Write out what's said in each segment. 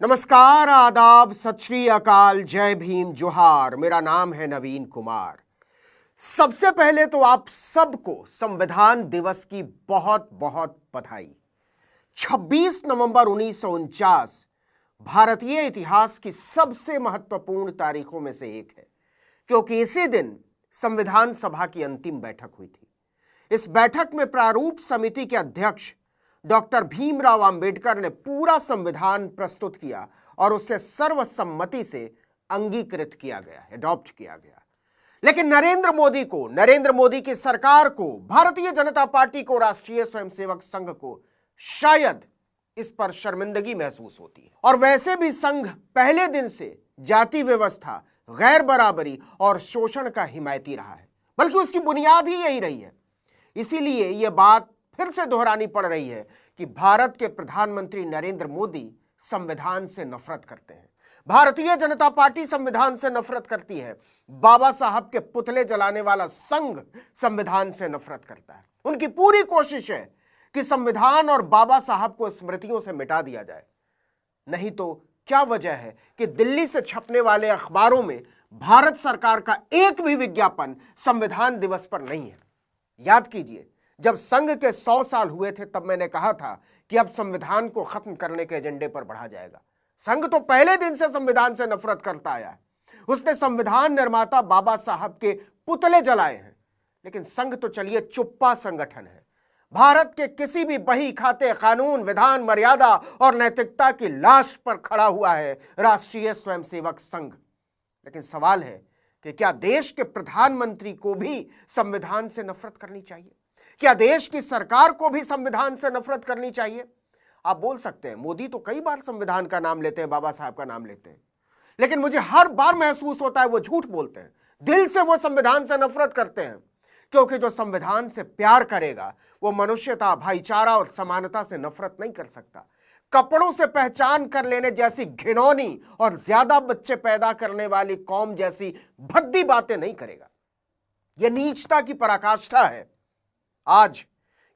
नमस्कार, आदाब, सत श्री अकाल, जय भीम, जोहार। मेरा नाम है नवीन कुमार। सबसे पहले तो आप सबको संविधान दिवस की बहुत बहुत बधाई। 26 नवंबर 1949 भारतीय इतिहास की सबसे महत्वपूर्ण तारीखों में से एक है, क्योंकि इसी दिन संविधान सभा की अंतिम बैठक हुई थी। इस बैठक में प्रारूप समिति के अध्यक्ष डॉक्टर भीमराव अंबेडकर ने पूरा संविधान प्रस्तुत किया और उसे सर्वसम्मति से अंगीकृत किया गया, अडॉप्ट किया गया। लेकिन नरेंद्र मोदी की सरकार को, भारतीय जनता पार्टी को, राष्ट्रीय स्वयंसेवक संघ को शायद इस पर शर्मिंदगी महसूस होती है। और वैसे भी संघ पहले दिन से जाति व्यवस्था, गैर बराबरी और शोषण का हिमायती रहा है, बल्कि उसकी बुनियाद ही यही रही है। इसीलिए यह बात फिर से दोहरानी पड़ रही है कि भारत के प्रधानमंत्री नरेंद्र मोदी संविधान से नफरत करते हैं। भारतीय जनता पार्टी संविधान से नफरत करती है। बाबा साहब के पुतले जलाने वाला संघ संविधान से नफरत करता है। उनकी पूरी कोशिश है कि संविधान और बाबा साहब को स्मृतियों से मिटा दिया जाए। नहीं तो क्या वजह है कि दिल्ली से छपने वाले अखबारों में भारत सरकार का एक भी विज्ञापन संविधान दिवस पर नहीं है। याद कीजिए, जब संघ के 100 साल हुए थे तब मैंने कहा था कि अब संविधान को खत्म करने के एजेंडे पर बढ़ा जाएगा। संघ तो पहले दिन से संविधान से नफरत करता आया है। उसने संविधान निर्माता बाबा साहब के पुतले जलाए हैं। लेकिन संघ तो चलिए चुप्पा संगठन है। भारत के किसी भी बही खाते कानून, विधान, मर्यादा और नैतिकता की लाश पर खड़ा हुआ है राष्ट्रीय स्वयंसेवक संघ। लेकिन सवाल है कि क्या देश के प्रधानमंत्री को भी संविधान से नफरत करनी चाहिए? क्या देश की सरकार को भी संविधान से नफरत करनी चाहिए? आप बोल सकते हैं मोदी तो कई बार संविधान का नाम लेते हैं, बाबा साहब का नाम लेते हैं, लेकिन मुझे हर बार महसूस होता है वो झूठ बोलते हैं। दिल से वो संविधान से नफरत करते हैं, क्योंकि जो संविधान से प्यार करेगा वो मनुष्यता, भाईचारा और समानता से नफरत नहीं कर सकता। कपड़ों से पहचान कर लेने जैसी घिनौनी और ज्यादा बच्चे पैदा करने वाली कौम जैसी भद्दी बातें नहीं करेगा। यह नीचता की पराकाष्ठा है। आज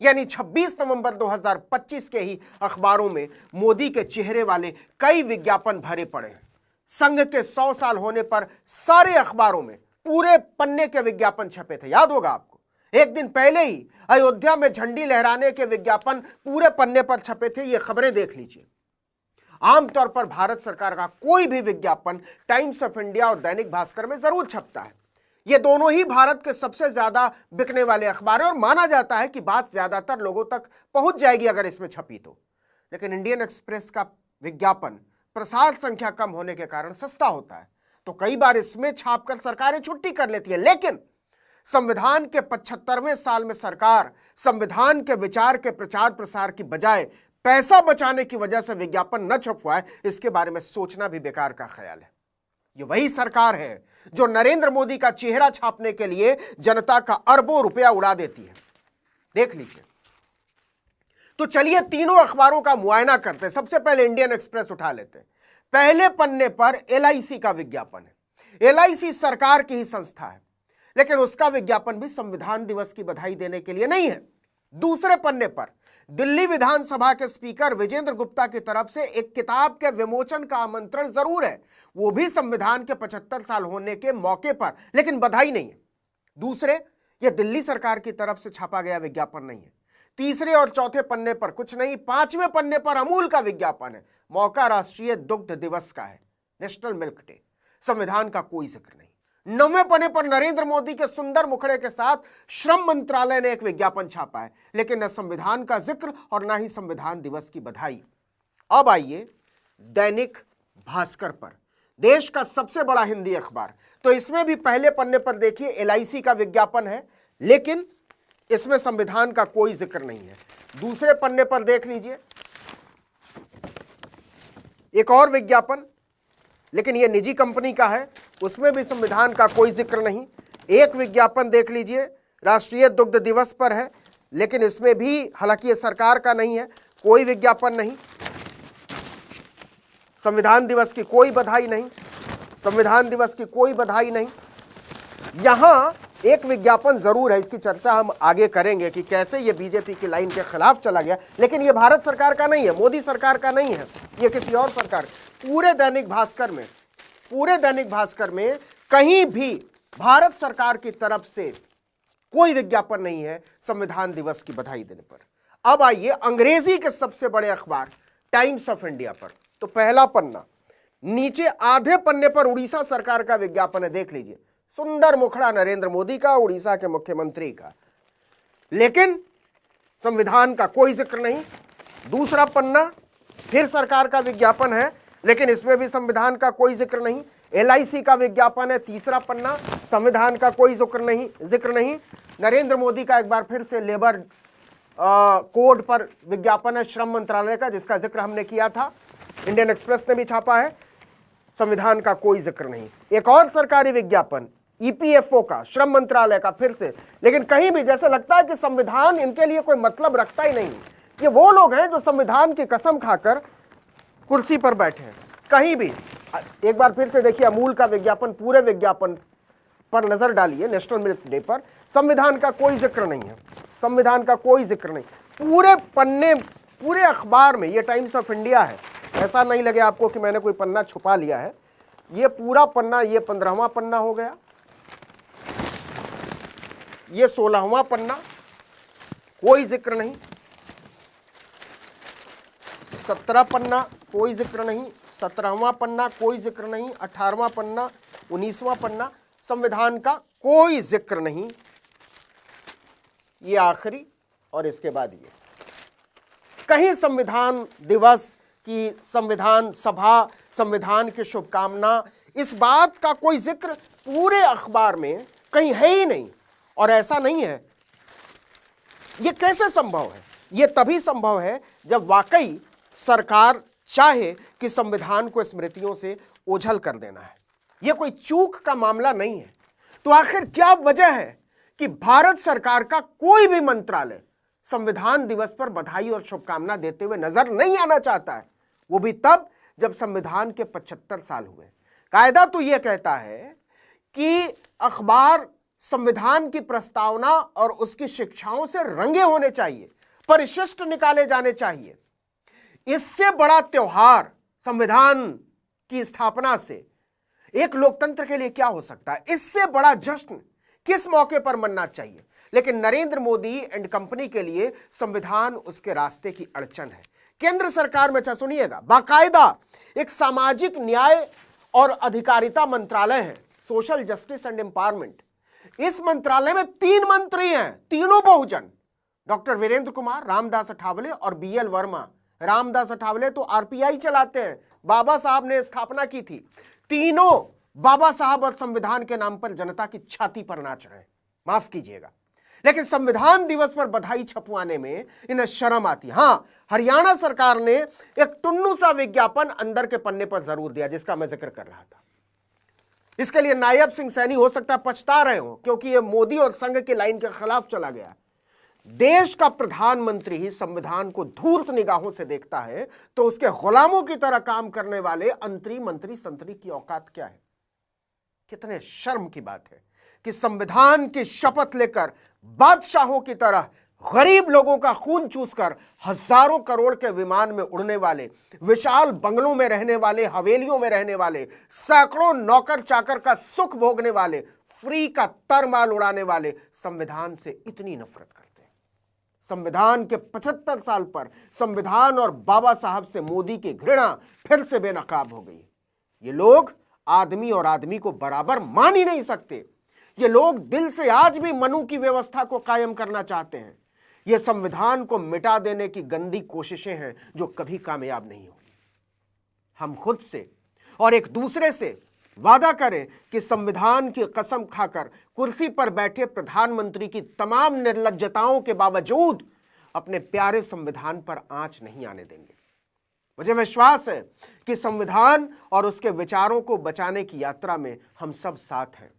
यानी 26 नवंबर 2025 के ही अखबारों में मोदी के चेहरे वाले कई विज्ञापन भरे पड़े हैं। संघ के 100 साल होने पर सारे अखबारों में पूरे पन्ने के विज्ञापन छपे थे। याद होगा आपको, एक दिन पहले ही अयोध्या में झंडी लहराने के विज्ञापन पूरे पन्ने पर छपे थे। ये खबरें देख लीजिए। आमतौर पर भारत सरकार का कोई भी विज्ञापन टाइम्स ऑफ इंडिया और दैनिक भास्कर में जरूर छपता है। ये दोनों ही भारत के सबसे ज्यादा बिकने वाले अखबार हैं और माना जाता है कि बात ज्यादातर लोगों तक पहुंच जाएगी अगर इसमें छपी तो। लेकिन इंडियन एक्सप्रेस का विज्ञापन प्रसार संख्या कम होने के कारण सस्ता होता है, तो कई बार इसमें छापकर सरकारें छुट्टी कर लेती है। लेकिन संविधान के 75वें साल में सरकार संविधान के विचार के प्रचार प्रसार की बजाय पैसा बचाने की वजह से विज्ञापन न छपवाए, इसके बारे में सोचना भी बेकार का ख्याल है। ये वही सरकार है जो नरेंद्र मोदी का चेहरा छापने के लिए जनता का अरबों रुपया उड़ा देती है। देख लीजिए। तो चलिए तीनों अखबारों का मुआयना करते हैं। सबसे पहले इंडियन एक्सप्रेस उठा लेते हैं। पहले पन्ने पर LIC का विज्ञापन है। LIC सरकार की ही संस्था है, लेकिन उसका विज्ञापन भी संविधान दिवस की बधाई देने के लिए नहीं है। दूसरे पन्ने पर दिल्ली विधानसभा के स्पीकर विजेंद्र गुप्ता की तरफ से एक किताब के विमोचन का आमंत्रण जरूर है, वो भी संविधान के 75 साल होने के मौके पर, लेकिन बधाई नहीं है। दूसरे, यह दिल्ली सरकार की तरफ से छापा गया विज्ञापन नहीं है। तीसरे और चौथे पन्ने पर कुछ नहीं। पांचवें पन्ने पर अमूल का विज्ञापन है। मौका राष्ट्रीय दुग्ध दिवस का है, नेशनल मिल्क डे। संविधान का कोई जिक्र नहीं। 9वें पन्ने पर नरेंद्र मोदी के सुंदर मुखड़े के साथ श्रम मंत्रालय ने एक विज्ञापन छापा है, लेकिन न संविधान का जिक्र और न ही संविधान दिवस की बधाई। अब आइए दैनिक भास्कर पर, देश का सबसे बड़ा हिंदी अखबार। तो इसमें भी पहले पन्ने पर देखिए LIC का विज्ञापन है, लेकिन इसमें संविधान का कोई जिक्र नहीं है। दूसरे पन्ने पर देख लीजिए एक और विज्ञापन, लेकिन यह निजी कंपनी का है, उसमें भी संविधान का कोई जिक्र नहीं। एक विज्ञापन देख लीजिए राष्ट्रीय दुग्ध दिवस पर है, लेकिन इसमें भी हालांकि ये सरकार का नहीं है, कोई विज्ञापन नहीं। संविधान दिवस की कोई बधाई नहीं, संविधान दिवस की कोई बधाई नहीं। यहां एक विज्ञापन जरूर है, इसकी चर्चा हम आगे करेंगे कि कैसे ये बीजेपी की लाइन के खिलाफ चला गया, लेकिन ये भारत सरकार का नहीं है, मोदी सरकार का नहीं है, ये किसी और सरकार। पूरे दैनिक भास्कर में कहीं भी भारत सरकार की तरफ से कोई विज्ञापन नहीं है संविधान दिवस की बधाई देने पर। अब आइए अंग्रेजी के सबसे बड़े अखबार टाइम्स ऑफ इंडिया पर, तो पहला पन्ना, नीचे आधे पन्ने पर उड़ीसा सरकार का विज्ञापन है, देख लीजिए, सुंदर मुखड़ा नरेंद्र मोदी का, उड़ीसा के मुख्यमंत्री का, लेकिन संविधान का कोई जिक्र नहीं। दूसरा पन्ना फिर सरकार का विज्ञापन है, लेकिन इसमें भी संविधान का कोई जिक्र नहीं। LIC का विज्ञापन है, तीसरा पन्ना, संविधान का कोई जिक्र नहीं। नरेंद्र मोदी का एक बार फिर से लेबर कोड पर विज्ञापन है श्रम मंत्रालय का, जिसका जिक्र हमने किया था, इंडियन एक्सप्रेस ने भी छापा है, संविधान का कोई जिक्र नहीं। एक और सरकारी विज्ञापन EPFO का, श्रम मंत्रालय का, फिर से, लेकिन कहीं भी जैसे लगता है कि संविधान इनके लिए कोई मतलब रखता ही नहीं। ये वो लोग हैं जो संविधान की कसम खाकर कुर्सी पर बैठे हैं। कहीं भी एक बार फिर से देखिए अमूल का विज्ञापन, पूरे विज्ञापन पर नजर डालिए, नेशनल मिल्क डे पर, संविधान का कोई जिक्र नहीं है, संविधान का कोई जिक्र नहीं। पूरे पन्ने, पूरे अखबार में, ये टाइम्स ऑफ इंडिया है, ऐसा नहीं लगे आपको कि मैंने कोई पन्ना छुपा लिया है, ये पूरा पन्ना, ये 15वां पन्ना हो गया, ये 16वां पन्ना, कोई जिक्र नहीं, 17 पन्ना कोई जिक्र नहीं, 17वां पन्ना कोई जिक्र नहीं, 18वां पन्ना, 19वां पन्ना, संविधान का कोई जिक्र नहीं, ये आखिरी, और इसके बाद ये कहीं संविधान दिवस की, संविधान सभा, संविधान की शुभकामना, इस बात का कोई जिक्र पूरे अखबार में कहीं है ही नहीं। और ऐसा नहीं है, ये कैसे संभव है? ये तभी संभव है जब वाकई सरकार चाहे कि संविधान को स्मृतियों से ओझल कर देना है। यह कोई चूक का मामला नहीं है। तो आखिर क्या वजह है कि भारत सरकार का कोई भी मंत्रालय संविधान दिवस पर बधाई और शुभकामना देते हुए नजर नहीं आना चाहता है? वो भी तब जब संविधान के 75 साल हुए। कायदा तो यह कहता है कि अखबार संविधान की प्रस्तावना और उसकी शिक्षाओं से रंगे होने चाहिए, परिशिष्ट निकाले जाने चाहिए। इससे बड़ा त्योहार संविधान की स्थापना से एक लोकतंत्र के लिए क्या हो सकता है? इससे बड़ा जश्न किस मौके पर मनना चाहिए? लेकिन नरेंद्र मोदी एंड कंपनी के लिए संविधान उसके रास्ते की अड़चन है। केंद्र सरकार में, सुनिएगा, बाकायदा एक सामाजिक न्याय और अधिकारिता मंत्रालय है, सोशल जस्टिस एंड एम्पावरमेंट। इस मंत्रालय में 3 मंत्री हैं, तीनों बहुजन, डॉक्टर वीरेंद्र कुमार, रामदास अठावले और BL वर्मा। रामदास अठावले तो RPI चलाते हैं, बाबा साहब ने स्थापना की थी। तीनों बाबा साहब और संविधान के नाम पर जनता की छाती पर नाच रहे हैं, माफ कीजिएगा, लेकिन संविधान दिवस पर बधाई छपवाने में इन्हें शर्म आती। हां, हरियाणा सरकार ने एक टुन्नू सा विज्ञापन अंदर के पन्ने पर जरूर दिया, जिसका मैं जिक्र कर रहा था। इसके लिए नायब सिंह सैनी हो सकता है पछता रहे हो, क्योंकि यह मोदी और संघ की लाइन के खिलाफ चला गया। देश का प्रधानमंत्री ही संविधान को धूर्त निगाहों से देखता है, तो उसके गुलामों की तरह काम करने वाले अंतरी, मंत्री, संतरी की औकात क्या है? कितने शर्म की बात है कि संविधान की शपथ लेकर बादशाहों की तरह गरीब लोगों का खून चूसकर हजारों करोड़ के विमान में उड़ने वाले, विशाल बंगलों में रहने वाले, हवेलियों में रहने वाले, सैकड़ों नौकर चाकर का सुख भोगने वाले, फ्री का तरमाल उड़ाने वाले संविधान से इतनी नफरत करते हैं। संविधान के 75 साल पर संविधान और बाबा साहब से मोदी की घृणा फिर से बेनकाब हो गई। ये लोग आदमी और आदमी को बराबर मान ही नहीं सकते। ये लोग दिल से आज भी मनु की व्यवस्था को कायम करना चाहते हैं। ये संविधान को मिटा देने की गंदी कोशिशें हैं जो कभी कामयाब नहीं होगी। हम खुद से और एक दूसरे से वादा करें कि संविधान की कसम खाकर कुर्सी पर बैठे प्रधानमंत्री की तमाम निर्लज्जताओं के बावजूद अपने प्यारे संविधान पर आंच नहीं आने देंगे। मुझे विश्वास है कि संविधान और उसके विचारों को बचाने की यात्रा में हम सब साथ हैं।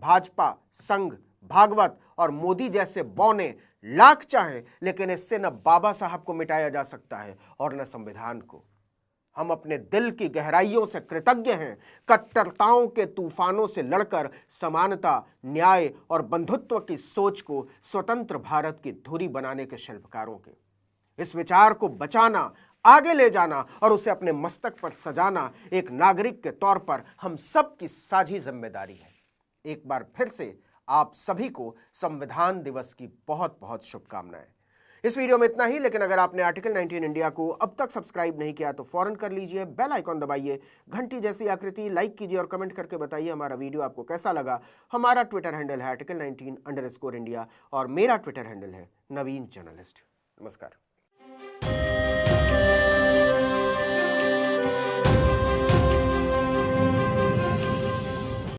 भाजपा, संघ, भागवत और मोदी जैसे बौने लाख चाहें, लेकिन इससे न बाबा साहब को मिटाया जा सकता है और न संविधान को। हम अपने दिल की गहराइयों से कृतज्ञ हैं कट्टरताओं के तूफानों से लड़कर समानता, न्याय और बंधुत्व की सोच को स्वतंत्र भारत की धुरी बनाने के शिल्पकारों के। इस विचार को बचाना आगे ले जाना और उसे अपने मस्तक पर सजाना एक नागरिक के तौर पर हम सब की साझी जिम्मेदारी है। एक बार फिर से आप सभी को संविधान दिवस की बहुत बहुत शुभकामनाएं। इस वीडियो में इतना ही, लेकिन अगर आपने आर्टिकल 19 इंडिया को अब तक सब्सक्राइब नहीं किया तो फौरन कर लीजिए, बेल आइकॉन दबाइए, घंटी जैसी आकृति लाइक कीजिए और कमेंट करके बताइए हमारा वीडियो आपको कैसा लगा। हमारा ट्विटर हैंडल है article19_India और मेरा ट्विटर हैंडल है नवीन जर्नलिस्ट। नमस्कार।